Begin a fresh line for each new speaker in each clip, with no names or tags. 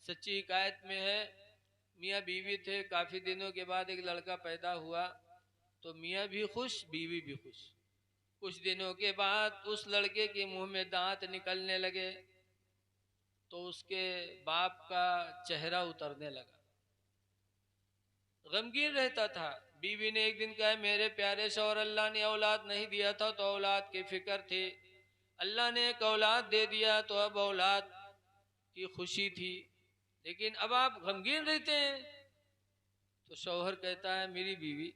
सच्ची हिकायत में है, मियाँ बीवी थे, काफ़ी दिनों के बाद एक लड़का पैदा हुआ तो मियाँ भी खुश, बीवी भी खुश। कुछ दिनों के बाद उस लड़के के मुंह में दांत निकलने लगे तो उसके बाप का चेहरा उतरने लगा, गमगीन रहता था। बीवी ने एक दिन कहा, मेरे प्यारे शौहर, अल्लाह ने औलाद नहीं दिया था तो औलाद की फिक्र थी, अल्लाह ने एक औलाद दे दिया तो अब औलाद की खुशी थी, लेकिन अब आप गमगीन रहते हैं। तो शौहर कहता है, मेरी बीवी,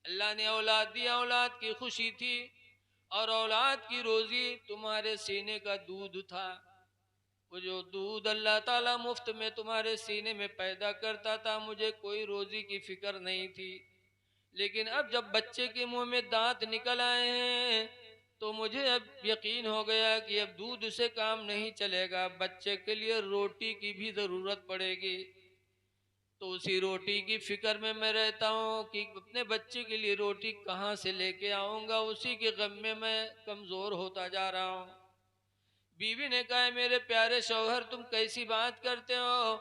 अल्लाह ने औलाद दिया, औलाद की खुशी थी, और औलाद की रोजी तुम्हारे सीने का दूध था। वो जो दूध अल्लाह ताला मुफ्त में तुम्हारे सीने में पैदा करता था, मुझे कोई रोजी की फिक्र नहीं थी। लेकिन अब जब बच्चे के मुंह में दांत निकल आए हैं तो मुझे अब यकीन हो गया कि अब दूध से काम नहीं चलेगा, बच्चे के लिए रोटी की भी जरूरत पड़ेगी। तो उसी रोटी की फिक्र में मैं रहता हूँ कि अपने बच्चे के लिए रोटी कहाँ से लेके आऊँगा, उसी के गम में मैं कमज़ोर होता जा रहा हूँ। बीवी ने कहा, मेरे प्यारे शौहर, तुम कैसी बात करते हो?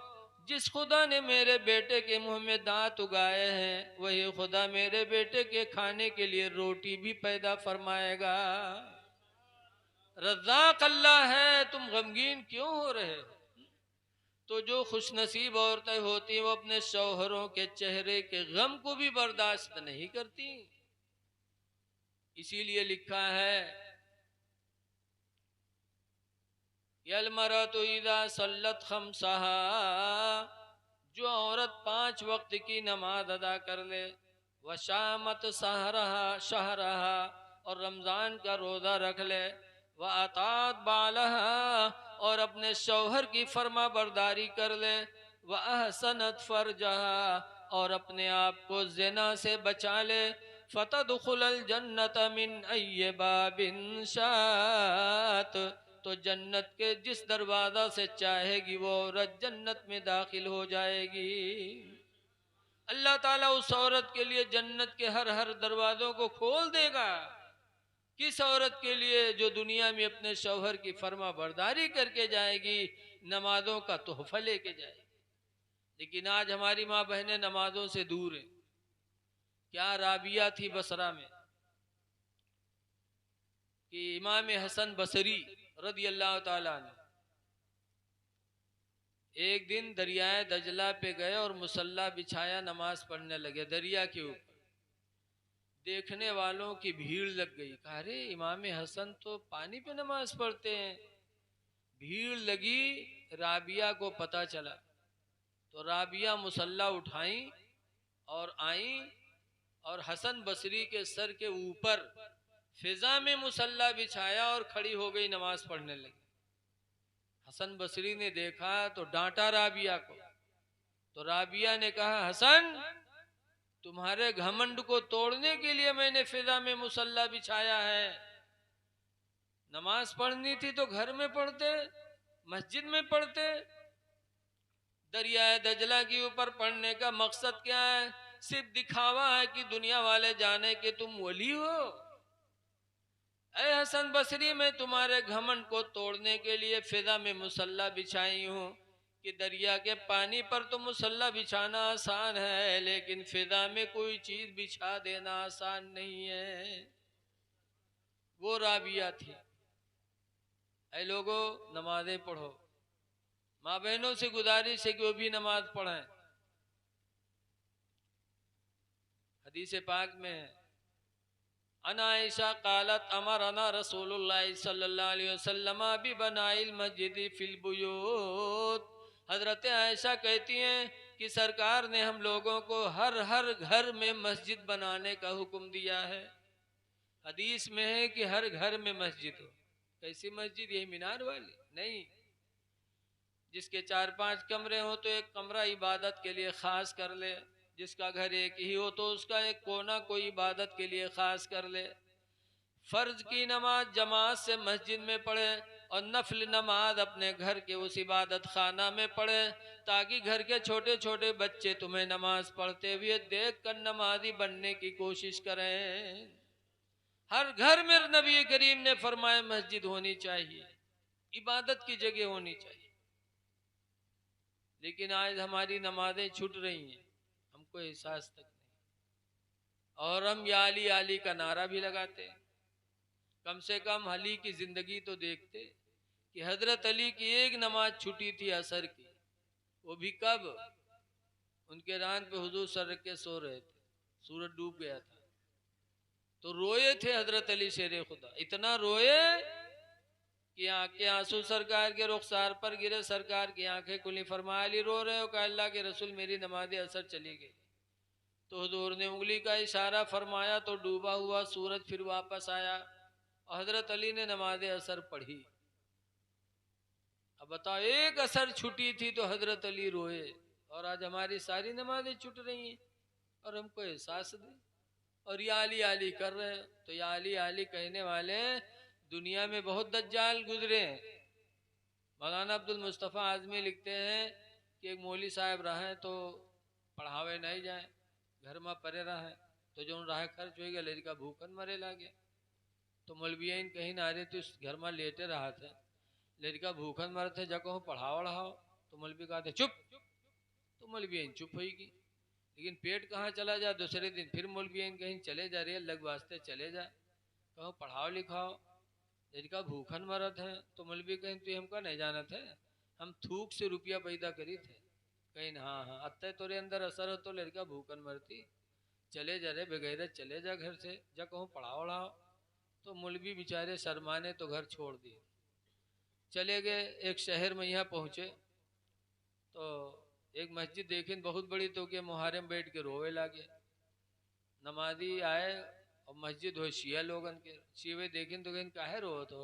जिस खुदा ने मेरे बेटे के मुंह में दांत उगाए हैं वही खुदा मेरे बेटे के खाने के लिए रोटी भी पैदा फरमाएगा। रज़्ज़ाक़ अल्लाह है, तुम गमगीन क्यों हो रहे हो? तो जो खुशनसीब औरतें होती हैं वो अपने शौहरों के चेहरे के गम को भी बर्दाश्त नहीं करती। इसीलिए लिखा है, यल मरतु इज़ा सल्लत खम्सहा, जो औरत 5 वक्त की नमाज अदा कर ले, व शामत शहरहा, और रमज़ान का रोज़ा रख ले, व अतात बालहा, और अपने शौहर की फर्मा बरदारी कर ले, व अहसनत फरजहा, और अपने आप को ज़िना से बचा ले, फतदखुलल जन्नत मिन अय्य बाबिन शात, तो जन्नत के जिस दरवाज़ा से चाहेगी वो औरत जन्नत में दाखिल हो जाएगी। अल्लाह ताला उस औरत के लिए जन्नत के हर हर दरवाज़ों को खोल देगा। किस औरत के लिए? जो दुनिया में अपने शौहर की फर्मा बरदारी करके जाएगी, नमाजों का तोहफा लेके जाएगी। लेकिन आज हमारी माँ बहनें नमाजों से दूर हैं। क्या राबिया थी बसरा में कि इमाम हसन बसरी रदी अल्लाह ताला अन्हु एक दिन दरियाए दजला पे गए और मुसल्ला बिछाया, नमाज पढ़ने लगे दरिया के ऊपर। देखने वालों की भीड़ लग गई, कहा, अरे इमाम हसन तो पानी पे नमाज पढ़ते हैं। भीड़ लगी, राबिया को पता चला तो राबिया मुसल्ला उठाई और आई और हसन बसरी के सर के ऊपर फिजा में मुसल्ला बिछाया और खड़ी हो गई, नमाज पढ़ने लगी। हसन बसरी ने देखा तो डांटा राबिया को। तो राबिया ने कहा, हसन, तुम्हारे घमंड को तोड़ने के लिए मैंने फिजा में मुसल्ला बिछाया है। नमाज पढ़नी थी तो घर में पढ़ते, मस्जिद में पढ़ते। दरियाए दजला के ऊपर पढ़ने का मकसद क्या है? सिर्फ दिखावा है कि दुनिया वाले जाने कि तुम वली हो। ऐ हसन बसरी, मैं तुम्हारे घमंड को तोड़ने के लिए फिजा में मुसल्ला बिछाई हूँ कि दरिया के पानी पर तो मुसल्ला बिछाना आसान है, लेकिन फिजा में कोई चीज बिछा देना आसान नहीं है। वो राबिया थी। ऐ लोगों, नमाजें पढ़ो। माँ बहनों से गुजारिश है कि वो भी नमाज पढ़ें। हदीस पाक में है, अना आयशा कालत अमरना रसूलुल्लाह सल्लल्लाहु अलैहि वसल्लम बि बनाइल मस्जिद फिल बुयूत। हजरत आयशा कहती हैं कि सरकार ने हम लोगों को हर हर घर में मस्जिद बनाने का हुक्म दिया है। हदीस में है कि हर घर में मस्जिद हो। कैसी मस्जिद? यही मीनार वाली नहीं, जिसके 4-5 कमरे हो तो एक कमरा इबादत के लिए खास कर ले, जिसका घर एक ही हो तो उसका एक कोना कोई इबादत के लिए खास कर ले। फर्ज की नमाज जमात से मस्जिद में पढ़े और नफल नमाज अपने घर के उस इबादत खाना में पढ़े, ताकि घर के छोटे छोटे बच्चे तुम्हें नमाज पढ़ते हुए देख कर नमाजी बनने की कोशिश करें। हर घर में नबी करीम ने फरमाया मस्जिद होनी चाहिए, इबादत की जगह होनी चाहिए। लेकिन आज हमारी नमाजें छूट रही हैं, हमको एहसास तक नहीं। और हम या अली का नारा भी लगाते हैं। कम से कम अली की जिंदगी तो देखते कि हजरत अली की एक नमाज छूटी थी असर की, वो भी कब? उनके रान पे हुजूर सर रख के सो रहे थे, सूरज डूब गया था, तो रोए थे हजरत अली शेरे खुदा, इतना रोए कि आंखें आंसू सरकार के रुखसार पर गिरे, सरकार की आंखें खुली। फरमाया अली रो रहे हो? कहा अल्लाह के रसूल मेरी नमाज असर चली गई। तो हुजूर ने उंगली का इशारा फरमाया तो डूबा हुआ सूरज फिर वापस आया और हजरत अली ने नमाज असर पढ़ी। अब बताओ, एक असर छुटी थी तो हजरत अली रोए, और आज हमारी सारी नमाजें छूट रही हैं और हमको एहसास नहीं। और या अली कर रहे हैं। तो या अली कहने वाले दुनिया में बहुत दज्जाल गुजरे हैं। मौलाना अब्दुल मुस्तफ़ा आजमी लिखते हैं कि एक मौली साहब रहे तो पढ़ावे नहीं जाए, घर में परे रहे, तो जो राह खर्च हो गया, लड़का भूखन मरे लागे। तो मौलवियन कहीं ना रहे थे, उस घर में लेटे रहा थे, लड़का भूखन मर थे, जगह पढ़ाओ रहा। तो मौलवी कहते चुप, तो मौलवियन चुप होगी। लेकिन पेट कहाँ चला जाए, दूसरे दिन फिर मौलवियन कहीं चले जा रही है, लग वास्ते चले जाए, कहो पढ़ाओ लिखाओ, लड़का भूखन मरत है। तो मौलवी कहीं तू हमका नहीं जाना थे, हम थूक से रुपया पैदा करी थे। कहीं हाँ हाँ अत्ते तोरे अंदर असर हो तो लड़का भूखन मरती, चले जा रहे बगैर, चले जा घर से, जा कहूँ पढ़ाओ रहा। तो मौलवी बेचारे शर्माने तो घर छोड़ दिए, चले गए। एक शहर में यहाँ पहुँचे तो एक मस्जिद देखी बहुत बड़ी, तो के मुहारम बैठ के रोवे लागे। नमाजी आए और मस्जिद हो शिया लोगन के, शिवे देखें तो कहीं काहे रो तो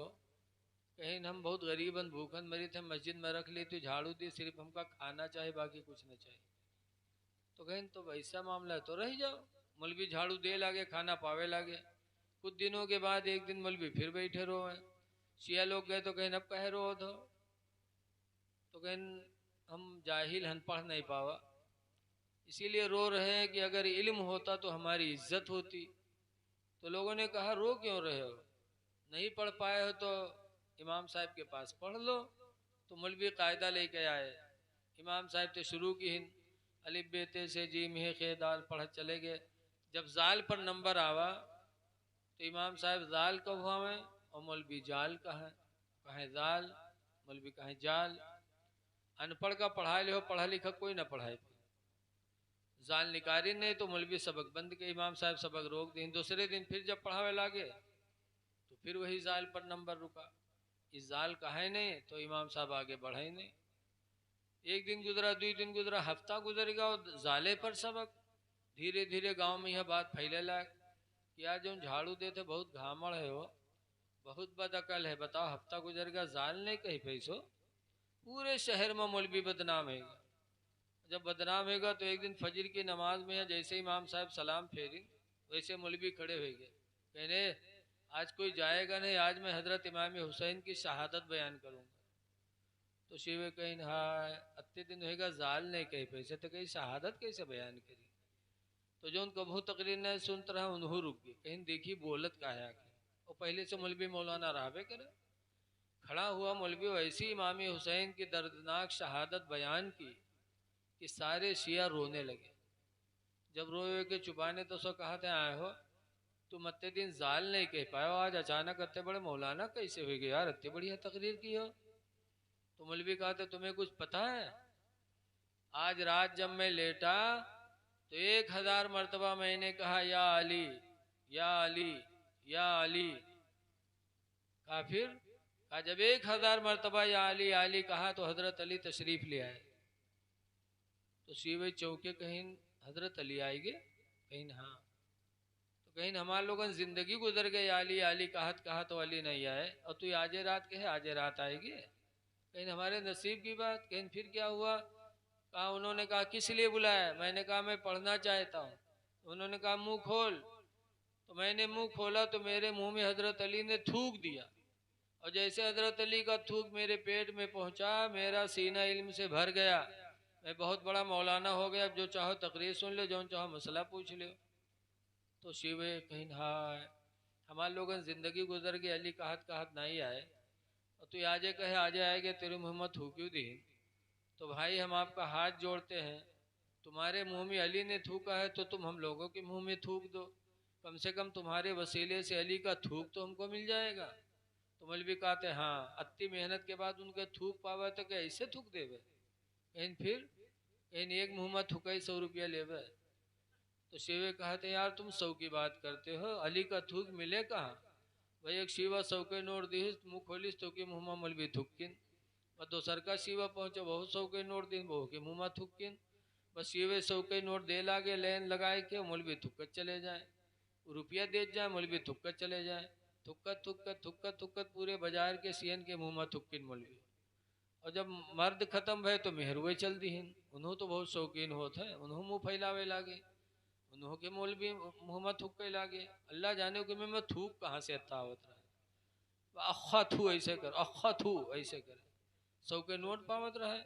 कहीं हम बहुत गरीबन भूखन मरी थे, मस्जिद में रख ली, तो झाड़ू दी, सिर्फ हमका खाना चाहिए, बाकी कुछ न चाहिए। तो कहीं तो वैसा मामला है तो रह जाओ। मौलवी झाड़ू दे लागे, खाना पावे लागे। कुछ दिनों के बाद एक दिन मौलवी फिर बैठे रो है, शिया लोग गए तो कहीं अब कहे रो तो कहीं हम जाहिल हन, पढ़ नहीं पावा, इसीलिए रो रहे हैं कि अगर इल्म होता तो हमारी इज्जत होती। तो लोगों ने कहा रो क्यों रहे हो, नहीं पढ़ पाए हो तो इमाम साहब के पास पढ़ लो। तो मौलवी कायदा लेके आए, इमाम साहब तो शुरू की हिंद अलिफ बेते से जी में खे दाल पढ़ चले गए। जब जाल पर नंबर आवा तो इमाम साहब जाल कब हुआ में और मौलवी जाल कहें जाल, मौलवी कहें जाल। अनपढ़ का पढ़ा ले हो, पढ़ा लिखा कोई ना पढ़ाए। जाल निकारी नहीं तो मौलवी सबक बंद के, इमाम साहब सबक रोक दी। दूसरे दिन फिर जब पढ़ावे लागे तो फिर वही जाल पर नंबर रुका। इस जाल का है नहीं तो इमाम साहब आगे बढ़े नहीं। एक दिन गुजरा, 2 दिन गुजरा, हफ्ता गुजर गया और जाले पर सबक। धीरे धीरे गांव में यह बात फैले लग कि यार जो झाड़ू देते बहुत घामड़ है, वो बहुत बदअकल है, बताओ हफ्ता गुजर गया जाल नहीं कहीं पैसो, पूरे शहर में मौलवी बदनाम है। जब बदनाम होगा तो एक दिन फजर की नमाज में जैसे इमाम साहब सलाम फेरी, वैसे मौलवी खड़े हो गए, कहने आज कोई जाएगा नहीं, आज मैं हजरत इमाम हुसैन की शहादत बयान करूंगा। तो शिवे कहीं हाँ अत्ते दिन होगा जाल नहीं कहीं पैसे, तो कहीं शहादत कैसे बयान करी। तो जो उनको बहुत तकरीर नहीं सुनता रहा, उन्हों रुक गए, कहीं देखी बोलत का है आके। और पहले से मौलवी मौलाना रहा करे, खड़ा हुआ मौलवी वैसी इमाम हुसैन की दर्दनाक शहादत बयान की कि सारे शिया रोने लगे। जब रोए के चुपाने तो सो कहा था आए हो तुम अत्ते दिन जाल नहीं कह पाए, आज अचानक अत्ते बड़े मौलाना कैसे हो गए यार, अत्ते बढ़िया तकरीर की हो। तो मौलवी कहा था तुम्हें कुछ पता है, आज रात जब मैं लेटा तो 1000 मरतबा मैंने कहा या अली या अली या अली। कहा फिर, कहा जब 1000 मरतबा या अली कहा तो हजरत अली तशरीफ ले आए। तो शिव चौके कहीं हजरत अली आएंगे, कहीं हाँ। तो कहीं हमारे लोगों ने जिंदगी गुजर गई अली कहा तो अली नहीं आए, और तू आज रात कहे आज रात आएगी, कहीं हमारे नसीब की बात। कहीं फिर क्या हुआ, कहा उन्होंने कहा किस लिए बुलाया, मैंने कहा मैं पढ़ना चाहता हूँ। उन्होंने कहा मुंह खोल, तो मैंने मुंह खोला तो मेरे मुंह में हजरत अली ने थूक दिया, और जैसे हजरत अली का थूक मेरे पेट में पहुंचा, मेरा सीना इल्म से भर गया, मैं बहुत बड़ा मौलाना हो गया, अब जो चाहो तकरीर सुन लो, जो चाहो मसला पूछ लो। तो शिवे कहीं हाँ हमारे लोगों ने जिंदगी गुजर गई, अली कहत नहीं आए, और तू आजे कहे आजे आएगे तेरी मोहम्मद हो क्यों दी। तो भाई हम आपका हाथ जोड़ते हैं, तुम्हारे मुंह में अली ने थूका है तो तुम हम लोगों के मुंह में थूक दो, कम से कम तुम्हारे वसीले से अली का थूक तो हमको मिल जाएगा। तो मौलवी कहते हाँ, अति मेहनत के बाद उनके थूक पावा तो क्या ऐसे थूक देवे, कहीं फिर इन एक मुँह में थूका ही 100 रुपया लेवे। तो शिवे कहते यार तुम 100 की बात करते हो, अली का थूक मिले कहाँ। भाई एक शिवा 100 के नोट दी, मुँह खोलिस तो के मुँह में मौलवी थूकिन, और दोसर का शिवा पहुँचे बहुत 100 के नोट दी, बहू के मुँह में थूकिन। बस शिवे 100 के नोट दे लागे लाइन लगाए के मौलवी थुक्कत चले जाए, रुपया दे जाए मौलवी थुक्कत चले जाए, थुक्कत थुक्कत थुक्कत थुक्कत पूरे बाजार के सीएन के मुँह में थुक्किन मौलवी। और जब मर्द खत्म भय तो मेहरुए चल दीन, उन्हों तो बहुत शौकीन होते हैं, उन्हों मुँह फैलावे लागे, उन्हों के मौलवी मुँह में थुक्के लागे। अल्लाह जाने के में थूक कहाँ से आवत रहा, अखा थू ऐसे कर, अखा थू ऐसे करे, 100 के नोट पावत रहे,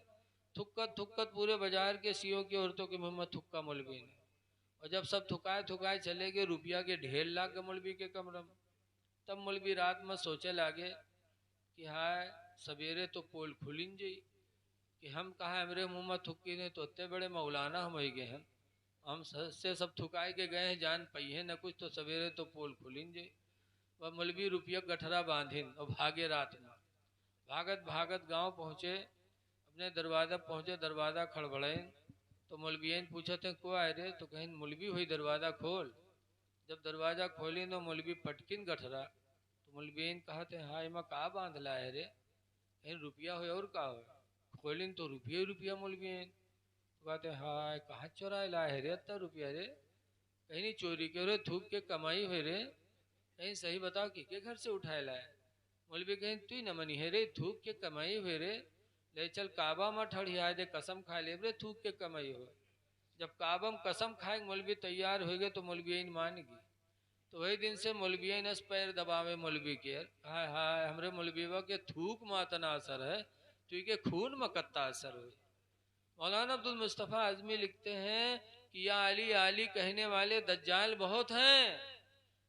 थुक्कत थुक्कत पूरे बाजार के सीओ की औरतों के मुँह में थुक्का मौलवी ने। और जब सब थुकाए थुकाए चले गए, रुपया के ढेर लाग गए मौलवी के कमरे में। तब मौलवी रात में सोचे लागे कि हाय सवेरे तो पोल खुलिन जी, कि हम कहा हमरे मुँह में थुक्की ने तो इतने बड़े मौलाना हम हो गए हैं, हम से सब थुकाए के गए हैं, जान पई है न कुछ, तो सवेरे तो पोल खुलिन जी। वह मौलवी रुपया गठरा बांधिन और भागे रात में, भागत भागत गांव पहुँचे, अपने दरवाज़ा पहुँचे, दरवाज़ा खड़बड़े तो मौलविया ने पूछा थे को आए रे, तो कहीं मौलवी हुई दरवाज़ा खोल। जब दरवाज़ा खोली तो मौलवी पटकिन गठरा, तो मौलविया ने कहा थे हाँ इमा का बांध ला है रे, कहीं रुपया हो और का हो, खोलिन तो रुपया ही रुपया मौलविया। तो कहते हाँ कहाँ चोराए ला है रे इतना रुपया रे, कहीं नहीं चोरी के रे, थूक के कमाई हुई रे, कहीं सही बताओ कि के घर से उठाए लाए। मौलवी कहीं तू ही न मनी है रे, थूक के कमाई हुई रे, ले चल काबा में ठड़िया दे, कसम खा ले रे थूक के कमाई हो। जब काबा में कसम खाए मौलवी तैयार हो गए तो मौलवी मानेगी। तो वही दिन से मौलवी नस पैर दबावे मौलवी के, हाय हाय हमरे मौलवी के थूक में इतना असर है, तू के खून में कत्ता असर हो। मौलाना अब्दुल मुस्तफ़ा आजमी लिखते हैं कि या अली अली कहने वाले दज्जाल बहुत हैं,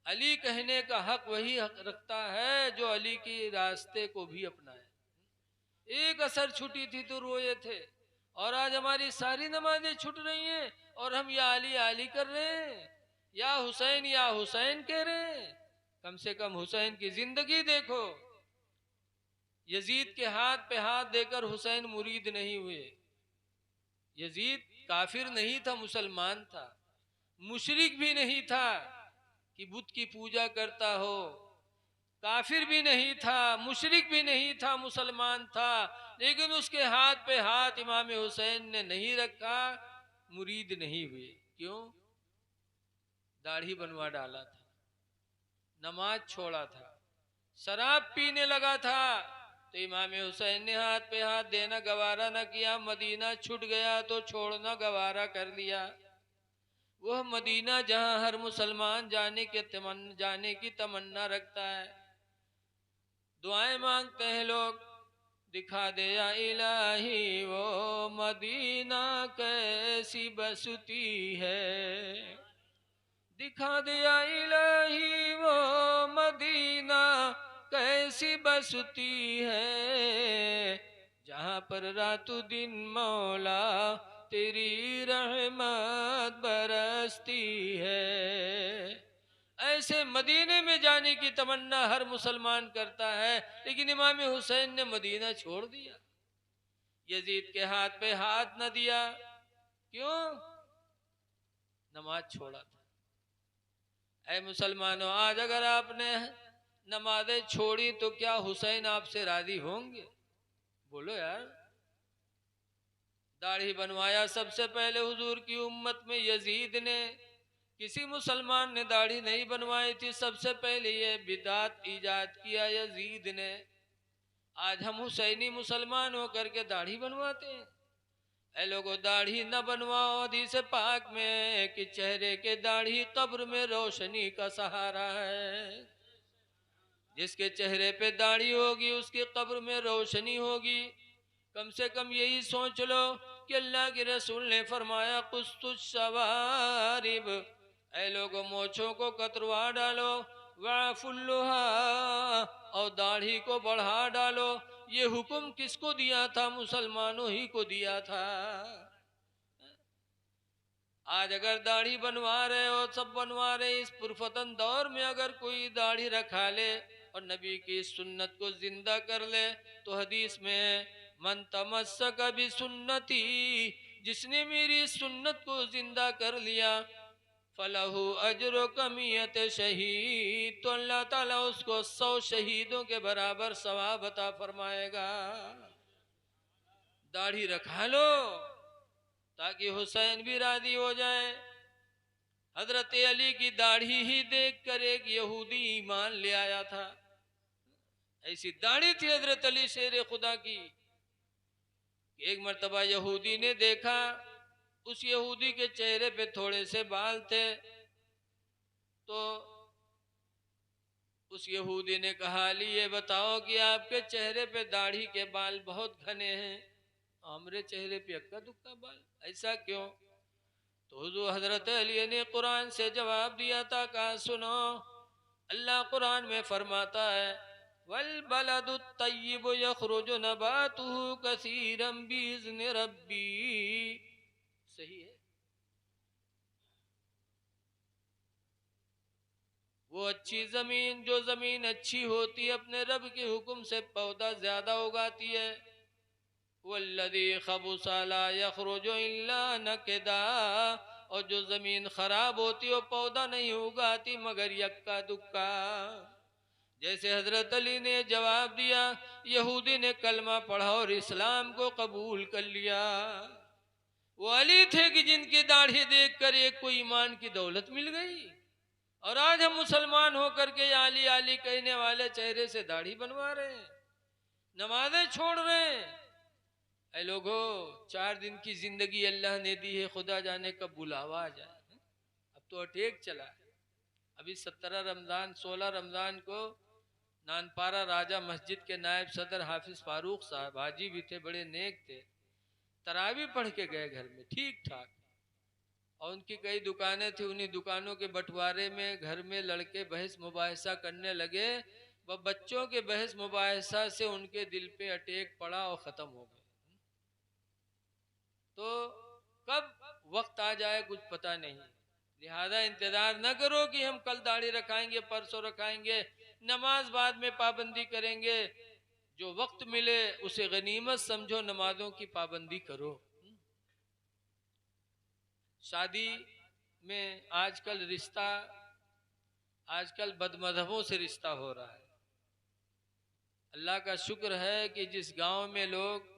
अली कहने का हक वही हक रखता है जो अली के रास्ते को भी अपनाए। एक असर छुटी थी तो रोए थे, और आज हमारी सारी नमाजें छूट रही हैं और हम या अली कर रहे हैं, या हुसैन कह रहे हैं। कम से कम हुसैन की जिंदगी देखो, यजीद के हाथ पे हाथ देकर हुसैन मुरीद नहीं हुए। यजीद काफिर नहीं था, मुसलमान था, मुशरिक भी नहीं था कि बुत की पूजा करता हो, काफिर भी नहीं था, मुशरिक भी नहीं था, मुसलमान था, लेकिन उसके हाथ पे हाथ इमाम हुसैन ने नहीं रखा, मुरीद नहीं हुए। क्यों? दाढ़ी बनवा डाला था, नमाज छोड़ा था, शराब पीने लगा था, तो इमाम हुसैन ने हाथ पे हाथ देना गवारा न किया, मदीना छूट गया तो छोड़ना गवारा कर लिया। वह मदीना जहां हर मुसलमान जाने की तमन्ना रखता है, दुआएं मांगते हैं लोग, दिखा दे या इलाही वो मदीना कैसी बसती है, दिखा दे या इलाही वो मदीना कैसी बसती है, जहाँ पर रातों दिन मौला तेरी रहमत बरसती है। ऐसे मदीने में जाने की तमन्ना हर मुसलमान करता है, लेकिन इमाम हुसैन ने मदीना छोड़ दिया, यजीद के हाथ पे हाथ न दिया। क्यों? नमाज छोड़ा था। ऐ मुसलमानों, आज अगर आपने नमाजें छोड़ी तो क्या हुसैन आपसे राजी होंगे? बोलो यार। दाढ़ी बनवाया सबसे पहले हुजूर की उम्मत में यजीद ने, किसी मुसलमान ने दाढ़ी नहीं बनवाई थी, सबसे पहले ये बिदात इजाद किया यजीद ने। आज हम हुसैनी मुसलमान होकर के दाढ़ी बनवाते हैं। ऐ लोगों, दाढ़ी न बनवाओ, हदीस पाक में कि चेहरे के दाढ़ी कब्र में रोशनी का सहारा है। जिसके चेहरे पे दाढ़ी होगी उसकी कब्र में रोशनी होगी। कम से कम यही सोच लो कि अल्लाह के रसूल ने फरमाया कुस्तुस सवारिब, ऐ लोगों मोछों को कतरवा डालो, वाफुल्लुहा, और दाढ़ी को बढ़ा डालो, ये हुक्म किसको दिया था? मुसलमानों ही को दिया था। आज अगर दाढ़ी बनवा रहे हो, सब बनवा रहे, इस पुरफतन दौर में अगर कोई दाढ़ी रखा ले और नबी की सुन्नत को जिंदा कर ले, तो हदीस में है, मन तमस्सक भी सुन्नती, जिसने मेरी सुन्नत को जिंदा कर लिया, फलहु अजर कमियत शहीद, तो अल्लाह ताला उसको 100 शहीदों के बराबर सवाब अता फरमाएगा। दाढ़ी रखा लो ताकि हुसैन भी राजी हो जाए। हजरत अली की दाढ़ी ही देखकर एक यहूदी ईमान ले आया था। ऐसी दाढ़ी थी हजरत अली शेर खुदा की। एक मर्तबा यहूदी ने देखा, उस यहूदी के चेहरे पे थोड़े से बाल थे, तो उस यहूदी ने कहा, अली ये बताओ कि आपके चेहरे पे दाढ़ी के बाल बहुत घने हैं, हमारे चेहरे पे अक्का दुक्का बाल, ऐसा क्यों? तो हुजूर हजरत अली ने कुरान से जवाब दिया था, कहा सुनो, अल्लाह कुरान में फरमाता है, वल बलदु तय्यिबु यखरुजु नबातुहु कसीरम बिइज़्नि रब्बी। सही है। वो अच्छी जमीन, जो जमीन अच्छी होती है, अपने रब के हुक्म से पौधा ज्यादा उगाती है। वल्लज़ी खबुसा ला यखरुजु इल्ला नकदा, और जो जमीन खराब होती है वो पौधा नहीं उगाती मगर यक्का दुक्का। जैसे हजरत अली ने जवाब दिया, यहूदी ने कलमा पढ़ा और इस्लाम को कबूल कर लिया। वो अली थे कि जिनकी दाढ़ी देखकर एक को ईमान की दौलत मिल गई, और आज हम मुसलमान होकर के आली आली कहने वाले चेहरे से दाढ़ी बनवा रहे हैं, नमाजें छोड़ रहे हैं। ऐ लोगो, 4 दिन की जिंदगी अल्लाह ने दी है, खुदा जाने कब बुलावा आ जाए। अब तो अटैक चला है। अभी 17 रमजान 16 रमजान को नानपारा राजा मस्जिद के नायब सदर हाफिज फारूक साहब, हाजी भी थे, बड़े नेक थे, तरावी पढ़ के गए घर में ठीक ठाक, और उनकी कई दुकानें थी, उन्हीं दुकानों के बंटवारे में घर में लड़के बहस मुबाहिसा करने लगे। वह बच्चों के बहस मुबाहिसा से उनके दिल पे अटैक पड़ा और ख़त्म हो गए। तो कब वक्त आ जाए कुछ पता नहीं, लिहाजा इंतजार न करो कि हम कल दाढ़ी रखाएंगे, परसों रखाएंगे, नमाज बाद में पाबंदी करेंगे। जो वक्त मिले उसे गनीमत समझो, नमाजों की पाबंदी करो। शादी में आजकल बदमज़हबों से रिश्ता हो रहा है। अल्लाह का शुक्र है कि जिस गांव में लोग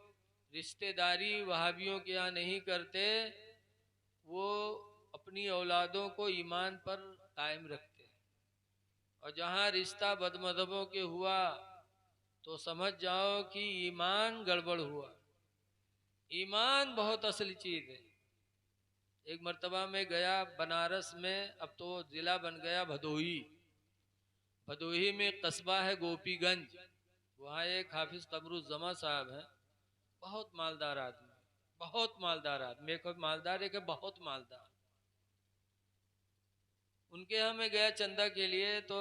रिश्तेदारी वहाबियों के यहाँ नहीं करते, वो अपनी औलादों को ईमान पर कायम रखते हैं, और जहाँ रिश्ता बदमज़हबों के हुआ तो समझ जाओ कि ईमान गड़बड़ हुआ। ईमान बहुत असली चीज़ है। एक मर्तबा में गया बनारस में, अब तो ज़िला बन गया भदोही। भदोही में कस्बा है गोपीगंज, वहाँ एक हाफिज कमरुज़्ज़मा साहब हैं, बहुत मालदार आदमी, बहुत मालदार आदमी, मेरे को मालदार है कि बहुत मालदार। उनके यहाँ मैं गया चंदा के लिए, तो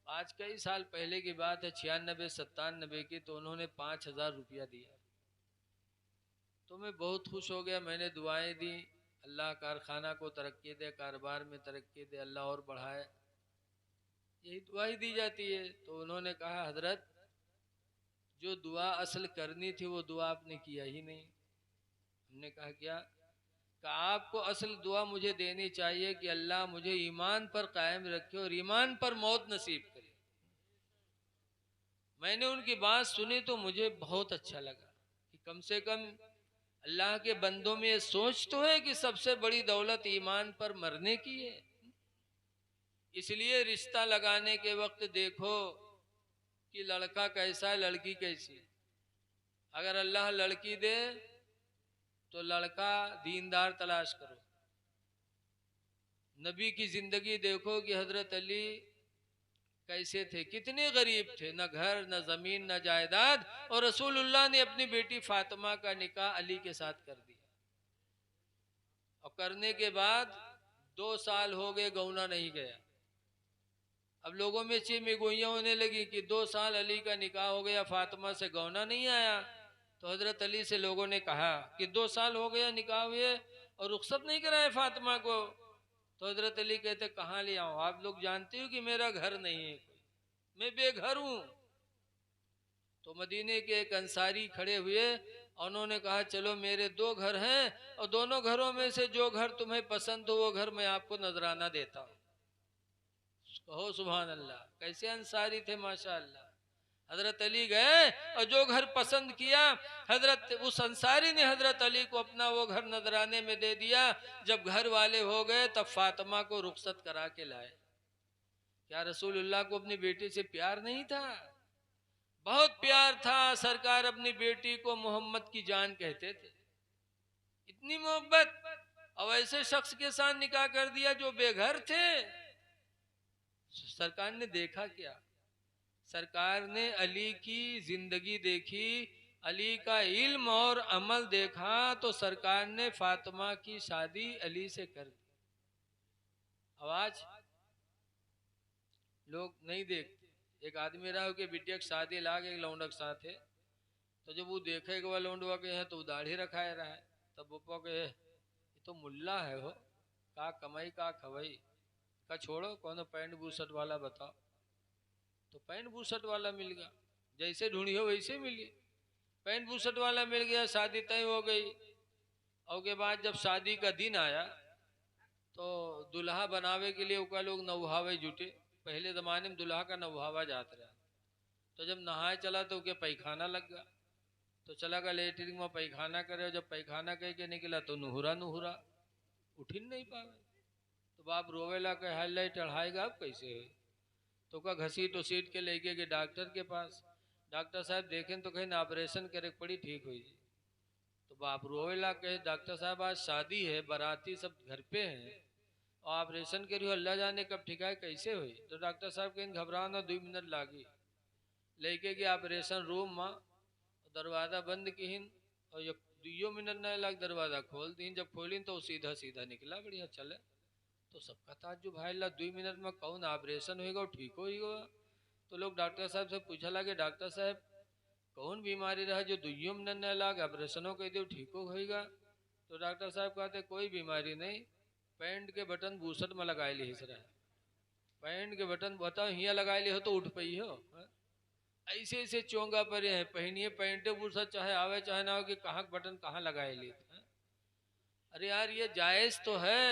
आज कई साल पहले की बात है, 96-97 की, तो उन्होंने 5,000 रुपया दिया। तो मैं बहुत खुश हो गया, मैंने दुआएं दी, अल्लाह कारखाना को तरक्की दे, कारोबार में तरक्की दे, अल्लाह और बढ़ाए, यही दुआ ही दी जाती है। तो उन्होंने कहा, हजरत जो दुआ असल करनी थी वो दुआ आपने किया ही नहीं। हमने कहा क्या? आपको असल दुआ मुझे देनी चाहिए कि अल्लाह मुझे ईमान पर कायम रखे और ईमान पर मौत नसीब करे। मैंने उनकी बात सुनी तो मुझे बहुत अच्छा लगा कि कम से कम अल्लाह के बंदों में ये सोच तो है कि सबसे बड़ी दौलत ईमान पर मरने की है। इसलिए रिश्ता लगाने के वक्त देखो कि लड़का कैसा है, लड़की कैसी। अगर अल्लाह लड़की दे तो लड़का दीनदार तलाश करो। नबी की जिंदगी देखो कि हजरत अली कैसे थे, कितने गरीब थे, न घर न जमीन न जायदाद, और रसूलुल्लाह ने अपनी बेटी फातिमा का निकाह अली के साथ कर दिया, और करने के बाद 2 साल हो गए गौना नहीं गया। अब लोगों में चिमिगोइयाँ होने लगी कि 2 साल अली का निकाह हो गया, फातिमा से गौना नहीं आया। तो हजरत अली से लोगों ने कहा कि 2 साल हो गया निकाह हुए और रुखसत नहीं कराए फातिमा को। तो हजरत अली कहते कहाँ ले आऊं, आप लोग जानते हो कि मेरा घर नहीं है, मैं बेघर हूं। तो मदीने के एक अंसारी खड़े हुए, उन्होंने कहा चलो मेरे 2 घर हैं और दोनों घरों में से जो घर तुम्हें पसंद हो वो घर मैं आपको नजराना देता हूँ। कहो सुभान अल्लाह, कैसे अंसारी थे माशाअल्लाह। हजरत अली गए और जो घर पसंद किया, हजरत उस अंसारी ने हजरत अली को अपना वो घर नजराने में दे दिया। जब घर वाले हो गए तब फातिमा को रुखसत करा के लाए। क्या रसूलुल्लाह को अपनी बेटी से प्यार नहीं था? बहुत प्यार था। सरकार अपनी बेटी को मोहम्मद की जान कहते थे, इतनी मोहब्बत। अब ऐसे शख्स के साथ निकाह कर दिया जो बेघर थे। सरकार ने देखा क्या? सरकार ने अली की जिंदगी देखी, अली का इल्म और अमल देखा, तो सरकार ने फातिमा की शादी अली से कर दी। अब आज लोग नहीं देखते। एक आदमी रहा कि बिटिया की शादी लाग एक लौंडक साथ है, तो जब वो देखेगा वह लौंडवा के है तो दाढ़ी रखाए रहा है, तब वो के तो मुल्ला है हो, का कमाई का खवाई का छोड़ो, कौन पैंट बूसट वाला बताओ। तो पैंट बूसट वाला मिल गया, जैसे ढूंढी हो वैसे मिली। पैंट बूसट वाला मिल गया, शादी तय हो गई। और के बाद जब शादी का दिन आया तो दुल्हा बनावे के लिए उका लोग नौहावे जुटे। पहले ज़माने में दुल्हा का नौहावा जात रहा। तो जब नहाए चला तो उके पैखाना लग गया, तो चला गया लेटरिन में पैखाना करे। जब पैखाना कह के निकला तो नुहुरा नुहुरा, उठ नहीं पावे। तो बाप रोवेला कहे हाल लाई चढ़ाएगा अब कैसे है। तो का घसीट उसीट के लेके गए डॉक्टर के पास। डॉक्टर साहब देखें तो कहीं ऑपरेशन करे पड़ी ठीक हुई। तो बाप रोवेला कहे डॉक्टर साहब आज शादी है, बाराती सब घर पे हैं और ऑपरेशन करियो, अल्लाह जाने कब ठीक है कैसे हुई। तो डॉक्टर साहब कहीं घबराओ ना, 2 मिनट लागी। लेके गए ऑपरेशन रूम में, दरवाज़ा बंद किन और 2 मिनट न लग दरवाज़ा खोल दी। जब खोली तो सीधा सीधा निकला, बढ़िया चले। तो सबका ताज्जुब भाई, 2 मिनट में कौन ऑपरेशन होगा ठीक होगा। तो लोग डॉक्टर साहब से पूछा लगे डॉक्टर साहब कौन बीमारी रहा जो 2 मिनट न लाग ऑपरेशनों कह दो ठीक होगा। तो डॉक्टर साहब कहते कोई बीमारी नहीं, पैंट के बटन बूसट में लगा ली रहा है। पैंट के बटन बताओ हियाँ लगा ली हो तो उठ पई हो। ऐसे ऐसे चोंगा पर है, पहनिए पैंट बूसट चाहे आवे चाहे ना हो कि कहाँ बटन कहाँ लगाए ली। अरे यार ये जायज़ तो है,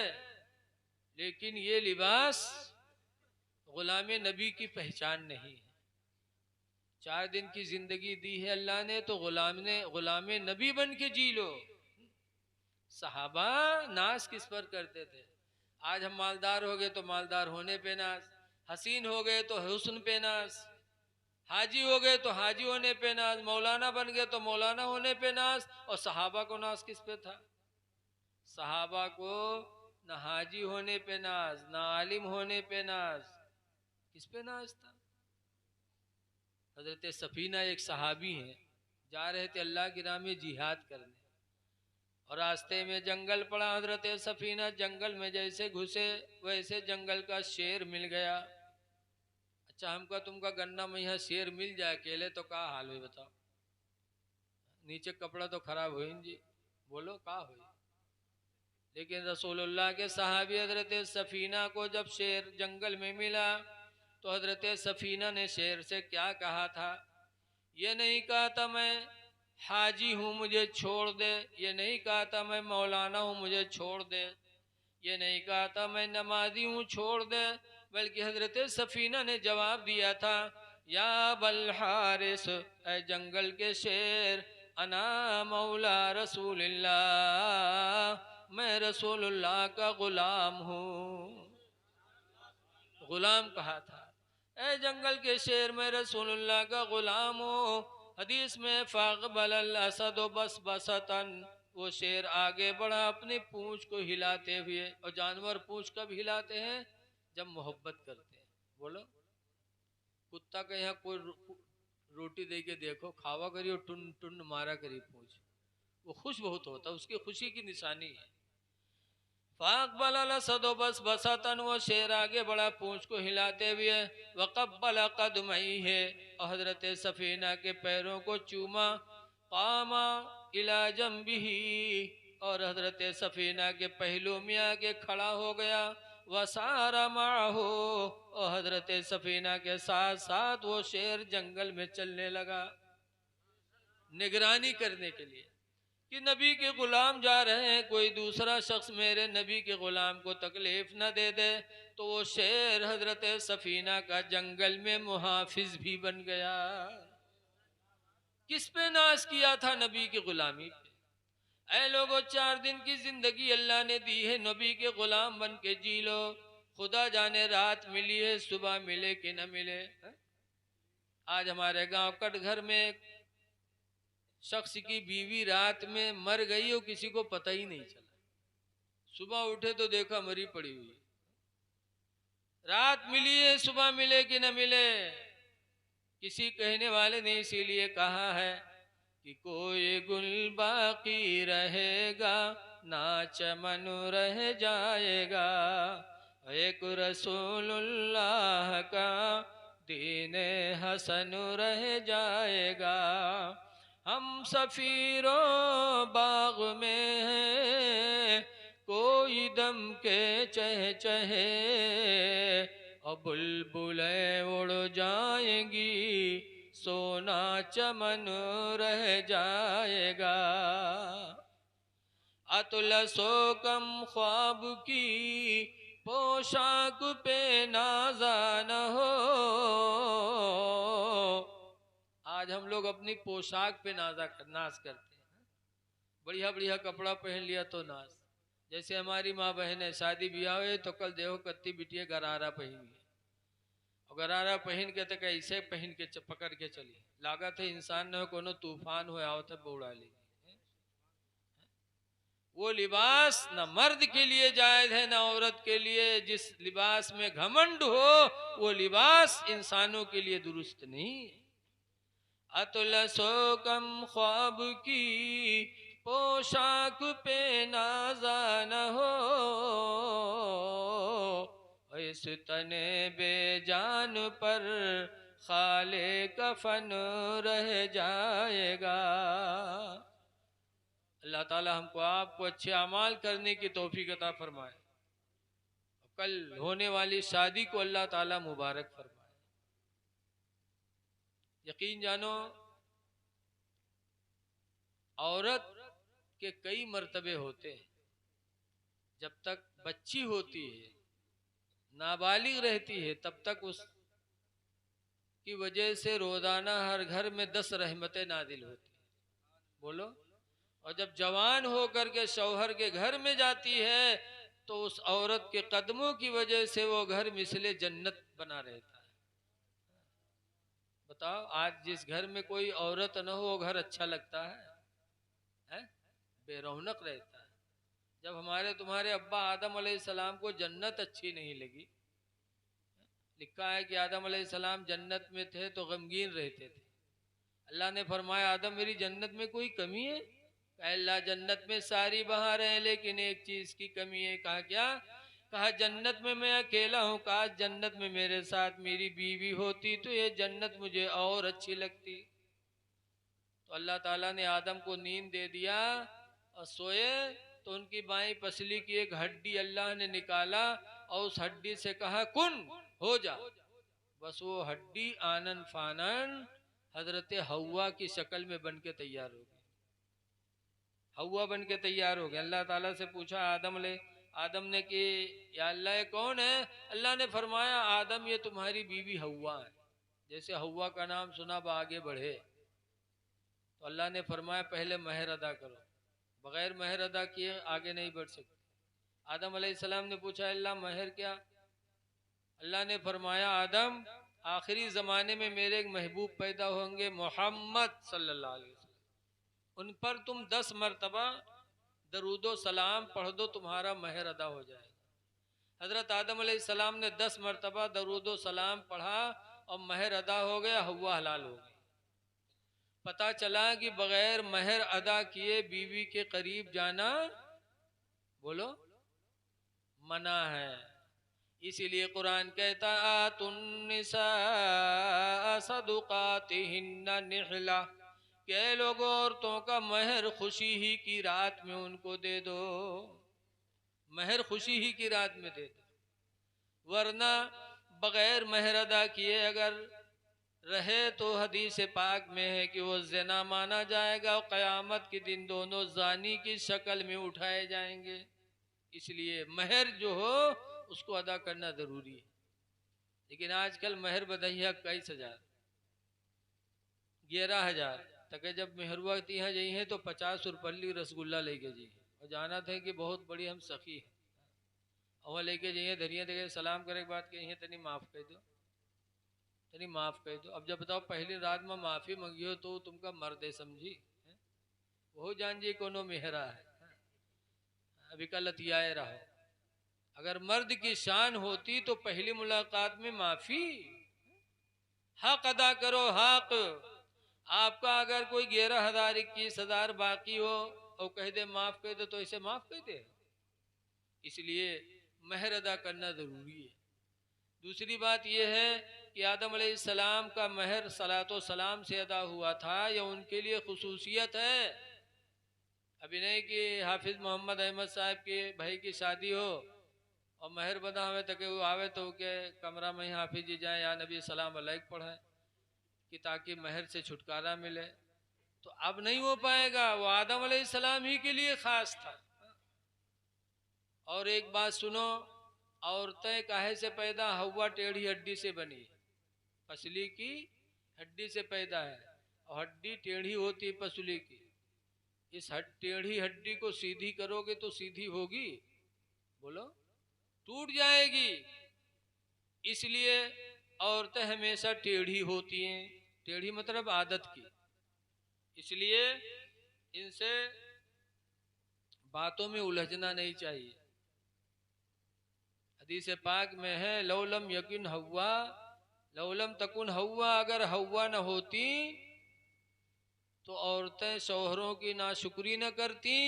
लेकिन ये लिबास गुलाम नबी की पहचान नहीं है। 4 दिन की जिंदगी दी है अल्लाह ने, तो गुलाम नबी बन के जी लो। सहाबा नाज किस पर करते थे। आज हम मालदार हो गए तो मालदार होने पे नाज, हसीन हो गए तो हुस्न पे नाज, हाजी हो गए तो हाजी होने पे नाज, मौलाना बन गए तो मौलाना होने पे नाज। और सहाबा को नाज किस पे था? सहाबा को न हाजी होने पे नाज, न आलिम होने पे नाज, किस पे नाज था? हजरत सफीना एक सहाबी हैं, जा रहे थे अल्लाह की राह में जिहाद करने और रास्ते में जंगल पड़ा। हजरत सफीना जंगल में जैसे घुसे वैसे जंगल का शेर मिल गया। अच्छा हमका तुमका गन्ना में यहाँ शेर मिल जाए अकेले तो का हाल हुई बताओ। नीचे कपड़ा तो खराब हुई जी, बोलो का हुई। लेकिन रसूलुल्लाह के सहाबी हजरत सफीना को जब शेर जंगल में मिला तो हजरत सफीना ने शेर से क्या कहा था? ये नहीं कहा था मैं हाजी हूँ मुझे छोड़ दे, ये नहीं कहा था मैं मौलाना हूँ मुझे छोड़ दे, ये नहीं कहा था मैं नमाजी हूँ छोड़ दे, बल्कि हजरत सफीना ने जवाब दिया था या बल हारिस, ऐ जंगल के शेर, अना मौला रसूलुल्लाह, मैं रसूलुल्लाह का गुलाम हूँ। गुलाम कहा था। ऐ जंगल के शेर मैं रसूलुल्लाह का गुलाम हूँ। हदीस में फ़ाक़बल असद बस बसतन, वो शेर आगे बढ़ा अपनी पूंछ को हिलाते हुए। और जानवर पूंछ कब हिलाते हैं? जब मोहब्बत करते हैं। बोलो कुत्ता का यहाँ कोई रोटी दे के देखो, खावा करियो टुन टुन मारा करी पूंछ, वो खुश बहुत होता है, उसकी खुशी की निशानी है। फाकबल सदो बस बसतन, वो शेर आगे बढ़ा पूंछ को हिलाते हुए। वक़ब्बल क़दमई है, और हजरत सफीना के पैरों को चूमा। कामा इला जंबिही, और हजरत सफीना के पहलू में आके खड़ा हो गया। वसारा माहो, और हजरत सफीना के साथ साथ वो शेर जंगल में चलने लगा निगरानी करने के लिए कि नबी के गुलाम जा रहे हैं, कोई दूसरा शख्स मेरे नबी के गुलाम को तकलीफ न दे दे। तो वो शेर हजरत सफीना का जंगल में मुहाफिज भी बन गया। किस पे नाज किया था? नबी की गुलामी पे। ऐ लोगों, 4 दिन की जिंदगी अल्लाह ने दी है, नबी के गुलाम बन के जी लो। खुदा जाने रात मिली है, सुबह मिले कि न मिले। आज हमारे गांव कटघर में शख्स की बीवी रात में मर गई हो, किसी को पता ही नहीं चला। सुबह उठे तो देखा मरी पड़ी हुई। रात मिली है, सुबह मिले कि न मिले किसी कहने वाले ने इसीलिए कहा है कि कोई गुल बाकी रहेगा ना चमन रह जाएगा। एक रसूलुल्लाह का दीन हसन रह जाएगा। हम सफीरों बाग में हैं, कोई दम के चहे और बुलबुलें उड़ जाएंगी, सोना चमन रह जाएगा। अतलसो कम ख्वाब की पोशाक पे नाज़ा न हो। आज हम लोग अपनी पोशाक पे नाज करते हैं। बढ़िया बढ़िया कपड़ा पहन लिया तो नाज। जैसे हमारी माँ बहन है, शादी ब्याह हुए तो कल देखो कत्ती बिटिया गरारा पहनी है, और गरारा पहन के तक ऐसे पहन के पकड़ के चली, लागत है इंसान न कोनो तूफान हो आओ तब उड़ा लेगी। वो लिबास न मर्द के लिए जायज है न औरत के लिए। जिस लिबास में घमंड हो वो लिबास इंसानों के लिए दुरुस्त नहीं है। अतलसो कम ख्वाब की पोशाक पे नाज़ा न हो। इस तने बेजान पर खाले कफन रह जाएगा। अल्लाह ताला हमको आपको अच्छे अमाल करने की तौफीक अता फरमाए। कल होने वाली शादी को अल्लाह ताला मुबारक फरमाए। यकीन जानो, औरत के कई मर्तबे होते हैं। जब तक बच्ची होती है, नाबालिग रहती है, तब तक उस की वजह से रोजाना हर घर में 10 रहमतें नाजिल होती है। बोलो। और जब जवान होकर के शौहर के घर में जाती है तो उस औरत के कदमों की वजह से वो घर मिसले जन्नत बना रहता है। बताओ, आज जिस घर में कोई औरत न हो वो घर अच्छा लगता है? बेरौनक रहता है। जब हमारे तुम्हारे अब्बा आदम अलैहिस्सलाम को जन्नत अच्छी नहीं लगी, लिखा है कि आदम अलैहिस्सलाम जन्नत में थे तो गमगीन रहते थे। अल्लाह ने फरमाया, आदम मेरी जन्नत में कोई कमी है? अल्लाह जन्नत में सारी बहार है लेकिन एक चीज की कमी है। कहा क्या? कहा जन्नत में मैं अकेला हूँ, कहा जन्नत में मेरे साथ मेरी बीवी होती तो ये जन्नत मुझे और अच्छी लगती। तो अल्लाह ताला ने आदम को नींद दे दिया और सोए तो उनकी बाईं पसली की एक हड्डी अल्लाह ने निकाला और उस हड्डी से कहा कुन हो जा। बस वो हड्डी आनन फानन हजरत हव्वा की शक्ल में बन के तैयार हो गई। हव्वा बन के तैयार हो गया। अल्लाह ताला से पूछा आदम ने कि या अल्लाह ये कौन है? अल्लाह ने फरमाया आदम ये तुम्हारी बीवी हव्वा है। जैसे हव्वा का नाम सुना आगे बढ़े तो अल्लाह ने फरमाया पहले महर अदा करो, बगैर महर अदा किए आगे नहीं बढ़ सकते। आदम अलैहिस्सलाम ने पूछा अल्लाह महर क्या? अल्लाह ने फरमाया आदम आखिरी ज़माने में मेरे एक महबूब पैदा होंगे मोहम्मद सल्लल्लाहु अलैहि वसल्लम, उन पर तुम 10 मरतबा दरूदो सलाम पढ़ दो, तुम्हारा महर अदा हो जाएगा। हजरत आदम अलैहिस्सलाम ने 10 मरतबा दरूदो सलाम पढ़ा और महर अदा हो गया, हव्वा हलाल हो गई। पता चला कि बगैर महर अदा किए बीवी के करीब जाना, बोलो, मना है। इसीलिए कुरान कहता आतुन्निसा सदुकातिहिन्ना निहला, के लोगों औरतों का महर खुशी ही की रात में उनको दे दो, महर खुशी ही की रात में दे दो, वरना बगैर महर अदा किए अगर रहे तो हदीस पाक में है कि वो ज़िना माना जाएगा और क़यामत के दिन दोनों जानी की शक्ल में उठाए जाएंगे। इसलिए महर जो हो उसको अदा करना ज़रूरी है। लेकिन आजकल महर बधैया 21,000 11,000 तक जब मेहरुआ तिहा जई है तो 50 रुपये रसगुल्ला लेके जी और जाना थे कि बहुत बड़ी हम सखी है और लेके जाइए धरिए देखे सलाम करे के बाद कहिए तनी माफ़ कर दो, तनी माफ़ कर दो। अब जब बताओ पहली रात में माफ़ी मंगियो तो तुमका मर्द है समझी, वो जान जी कोनो मेहरा है, अभी का लतियाए रहो। अगर मर्द की शान होती तो पहली मुलाकात में माफ़ी, हक अदा करो हक। आपका अगर कोई 11,000 21,000 बाकी हो और कह दे माफ़ कर दो तो इसे माफ़ कर दे। इसलिए महर अदा करना ज़रूरी है। दूसरी बात यह है कि आदम अलैहिस्सलाम का महर सलातो सलाम से अदा हुआ था, यह उनके लिए खुसूसियत है। अभी नहीं कि हाफिज़ मोहम्मद अहमद साहब के भाई की शादी हो और महर बदा हमें तक आवे तो के कमरा में ही हाफिज जी जाए या नबी सलाम अलैक पढ़ाए कि ताकि महर से छुटकारा मिले, तो अब नहीं हो पाएगा। वो आदम अलैहिस्सलाम ही के लिए ख़ास था। और एक बात सुनो, औरतें काहे से पैदा? हवा टेढ़ी हड्डी से बनी, पसली की हड्डी से पैदा है और हड्डी टेढ़ी होती है पसली की। इस टेढ़ी हड्डी को सीधी करोगे तो सीधी होगी? बोलो, टूट जाएगी। इसलिए औरतें हमेशा टेढ़ी होती हैं, टेढ़ी मतलब आदत की। इसलिए इनसे बातों में उलझना नहीं चाहिए। हदीस पाक में है लौलम यकिन हवा लौलम तकुन हवा, अगर हवा न होती तो औरतें शौहरों की नाशुक्री न करती,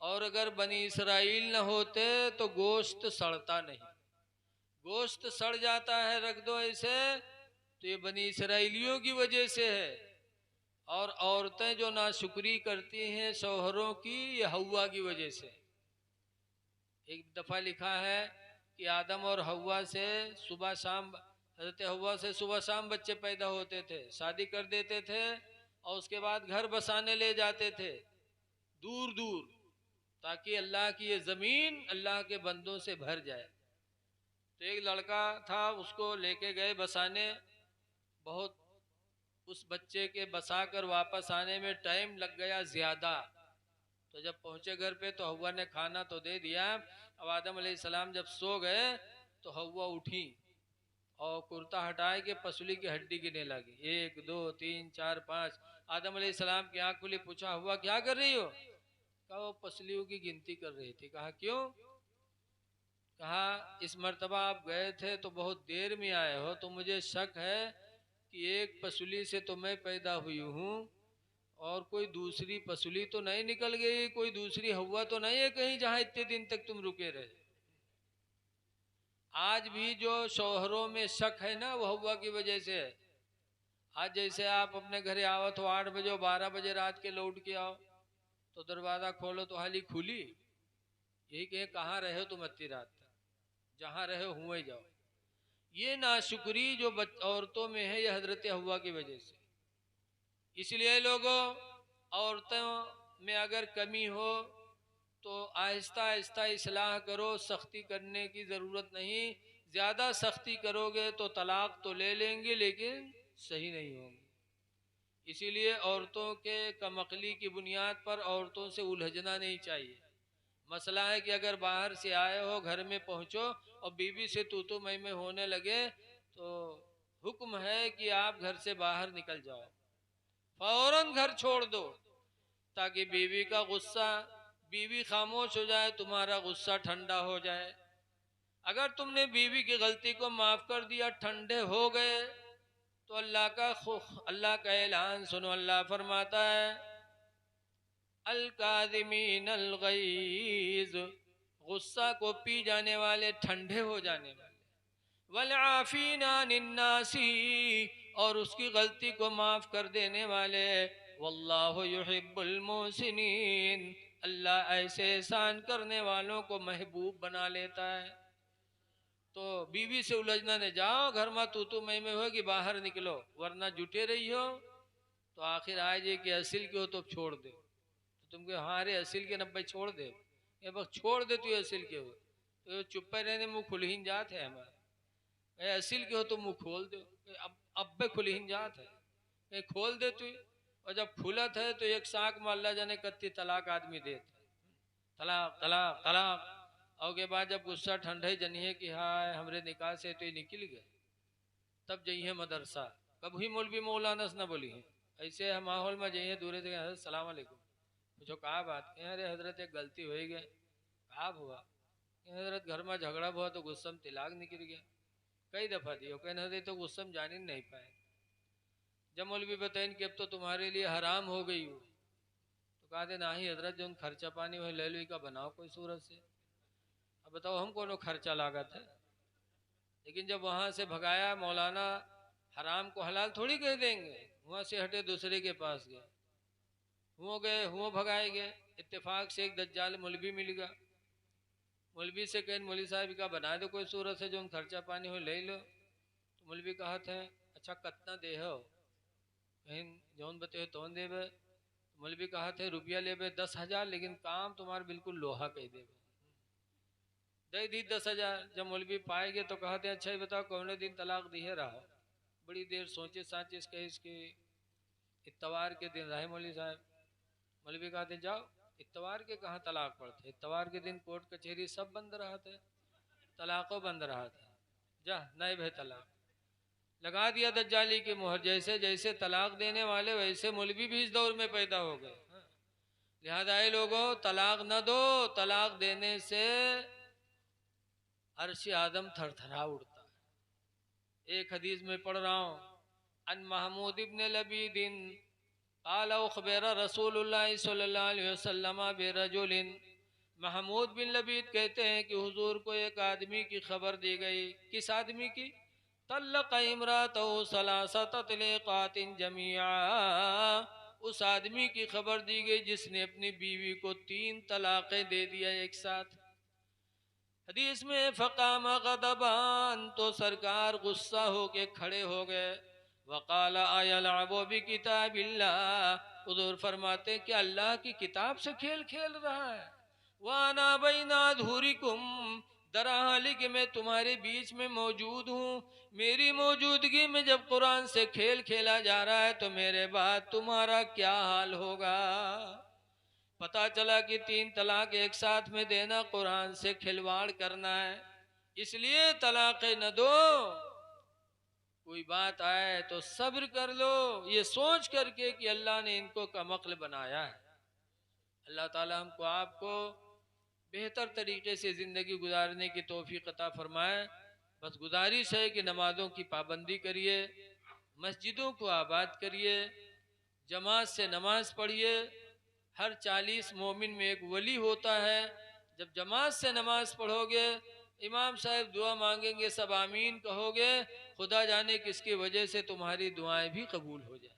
और अगर बनी इसराइल न होते तो गोश्त सड़ता नहीं। गोश्त सड़ जाता है रख दो ऐसे तो ये बनी इसराइलियों की वजह से है। और औरतें जो नाशुक्री करती हैं शौहरों की, ये हवा की वजह से। एक दफ़ा लिखा है कि आदम और हवा से सुबह शाम, हज़रत हवा से सुबह शाम बच्चे पैदा होते थे, शादी कर देते थे और उसके बाद घर बसाने ले जाते थे दूर दूर, ताकि अल्लाह की ये ज़मीन अल्लाह के बंदों से भर जाए। तो एक लड़का था, उसको लेके गए बसाने, बहुत उस बच्चे के बसा कर वापस आने में टाइम लग गया ज़्यादा। तो जब पहुँचे घर पे तो हवा ने खाना तो दे दिया। अब आदम अलैहिस्सलाम जब सो गए तो हवा उठी और कुर्ता हटाए के पसली की हड्डी गिनने लगी, 1 2 3 4 5। आदम अलैहिस्सलाम की आँख खुली, पूछा हवा क्या कर रही हो? कहा वो पसलियों की गिनती कर रही थी। कहा क्यों? कहा इस मर्तबा आप गए थे तो बहुत देर में आए हो, तो मुझे शक है कि एक पसली से तो मैं पैदा हुई हूँ और कोई दूसरी पसली तो नहीं निकल गई, कोई दूसरी हवा तो नहीं है कहीं जहाँ इतने दिन तक तुम रुके रहे। आज भी जो शौहरों में शक है ना, वो हवा की वजह से है। आज जैसे आप अपने घरे आओ तो 8 बजे 12 बजे रात के लौट के आओ तो दरवाज़ा खोलो तो हाली खुली, यही कहे कहाँ रहे हो तुम इतनी रात तक, जहाँ रहे हो हुए जाओ। ये नाशुक्री जो औरतों में है, ये हजरत हवा की वजह से। इसलिए लोगों, औरतों में अगर कमी हो तो आहिस्ता आहिस्ता इस्लाह करो, सख्ती करने की ज़रूरत नहीं। ज़्यादा सख्ती करोगे तो तलाक तो ले लेंगे लेकिन सही नहीं होंगे। इसीलिए औरतों के कमकली की बुनियाद पर औरतों से उलझना नहीं चाहिए। मसला है कि अगर बाहर से आए हो, घर में पहुंचो और बीवी से तू मैं होने लगे तो हुक्म है कि आप घर से बाहर निकल जाओ, फौरन घर छोड़ दो, ताकि बीवी का गुस्सा, बीवी खामोश हो जाए, तुम्हारा गुस्सा ठंडा हो जाए। अगर तुमने बीवी की गलती को माफ कर दिया, ठंडे हो गए, तो अल्लाह का ऐलान सुनो। अल्लाह फरमाता है अल काज़िमीन अल गैज़, गुस्सा को पी जाने वाले, ठंडे हो जाने वाले। वल आफीना निन्नासी, और उसकी गलती को माफ कर देने वाले। वल्लाहु युहिब्बुल मुहसिनीन, अल्लाह ऐसे एहसान करने वालों को महबूब बना लेता है। तो बीवी से उलझना ने जाओ, घर में तू मैं हो कि बाहर निकलो, वरना जुटे रही हो तो आखिर आए जे कि असिल के हो तो छोड़ दे। तो तुम कहो हाँ रे असिल के नब्बे छोड़ दे, ये बस छोड़ दे तू असिल के हो तो चुप रहने मुँह खुलहीन जात है हमारा। असिल के हो तो मुँह खोल दो, अब बे खुलहीन जात है, खोल दे तू। और जब खुलत है तो एक साक में अल्लाह जाने कत्ती तलाक आदमी देते, तलाक तलाक तलाक। और के बाद जब गुस्सा ठंडे जनिए कि हाँ हमरे निकाह से तो ये निकल गए, तब जाइए मदरसा। कभी मौलवी मौलाना से न बोली है, ऐसे माहौल में जाइए दूर से सलाम अलैकुम, पूछो कहा बात, अरे हजरत एक गलती हो गई, कहा हुआ, हजरत घर में झगड़ा हुआ तो गुस्सा में तिलाक निकल गया। कई दफ़ा दियो, कहने हजरत तो गुस्सा में जान ही नहीं पाए। जब मौलवी बताइन कि अब तो तुम्हारे लिए हराम हो गई हो, तो कहा थे ना ही हजरत जो खर्चा पानी हो ले लो का बनाओ कोई सूरत से। अब बताओ हम कौन खर्चा लागत है। लेकिन जब वहाँ से भगाया मौलाना, हराम को हलाल थोड़ी कह देंगे। वहाँ से हटे दूसरे के पास गए, हुआ भगाए गए। इत्तेफाक से एक दज्जाल मौलवी मिल गया, मौलवी से कहें मौलवी साहब का बना दो कोई सूरत से जो खर्चा पानी हो ले लो। तो मौलवी कहा थे अच्छा कितना दे हो, कहीं जौन बते तौन देवे। मौलवी कहा थे रुपया ले 10,000, लेकिन काम तुम्हारा बिल्कुल लोहा कह देवे। दे दी 10,000। जब मौलवी पाएंगे तो कहते हैं अच्छा ही बताओ कौन दिन तलाक दिए रहा। बड़ी देर सोचे साचे इसके इतवार के दिन रहे मौलवी साहब। मौलवी कहते जाओ, इतवार के कहाँ तलाक पड़ते, इतवार के दिन कोर्ट कचहरी सब बंद रहा था, तलाकों बंद रहा था, जा नए भे तलाक लगा दिया दज्जाली की मोहर। जैसे जैसे तलाक देने वाले वैसे मौलवी भी इस दौर में पैदा हो गए। लिहाजा ये लोगों तलाक न दो, तलाक देने से अर्श आदम थरथरा उड़ता है। एक हदीस में पढ़ रहा हूँ, अन महमूद इब्न लबीदिन क़ाल अख़बरा रसूलुल्लाह सल्लल्लाहु अलैहि वसल्लम बिरजुलिन। महमूद बिन लबीद कहते हैं कि हुजूर को एक आदमी की खबर दी गई। किस आदमी की? तल्लक़ इम्रातहु सलासत तलीक़ातिन जमीआ। उस आदमी की खबर दी गई जिसने अपनी बीवी को 3 तलाक़ें दे दिया एक साथ। हदीस में फ़क़ाम ग़ज़बान, तो सरकार गुस्सा होके खड़े हो गए। वक़ाल अयलअबु बिकिताबिल्लाह, हुज़ूर फरमाते कि अल्लाह की किताब से खेल खेल रहा है। वाना बैना धूरिकुम, दरहाली कि मैं तुम्हारे बीच में मौजूद हूँ। मेरी मौजूदगी में जब कुरान से खेल खेला जा रहा है तो मेरे बाद तुम्हारा क्या हाल होगा। पता चला कि 3 तलाक एक साथ में देना कुरान से खिलवाड़ करना है, इसलिए तलाक़ें न दो। कोई बात आए तो सब्र कर लो, ये सोच करके कि अल्लाह ने इनको कमक्ल बनाया है। अल्लाह ताला हमको आपको बेहतर तरीके से ज़िंदगी गुजारने की तौफीक अता फरमाए। बस गुजारिश है कि नमाज़ों की पाबंदी करिए, मस्जिदों को आबाद करिए, जमात से नमाज पढ़िए। हर 40 मोमिन में एक वली होता है। जब जमात से नमाज पढ़ोगे, इमाम साहब दुआ मांगेंगे, सब आमीन कहोगे, खुदा जाने किसकी वजह से तुम्हारी दुआएं भी कबूल हो जाए।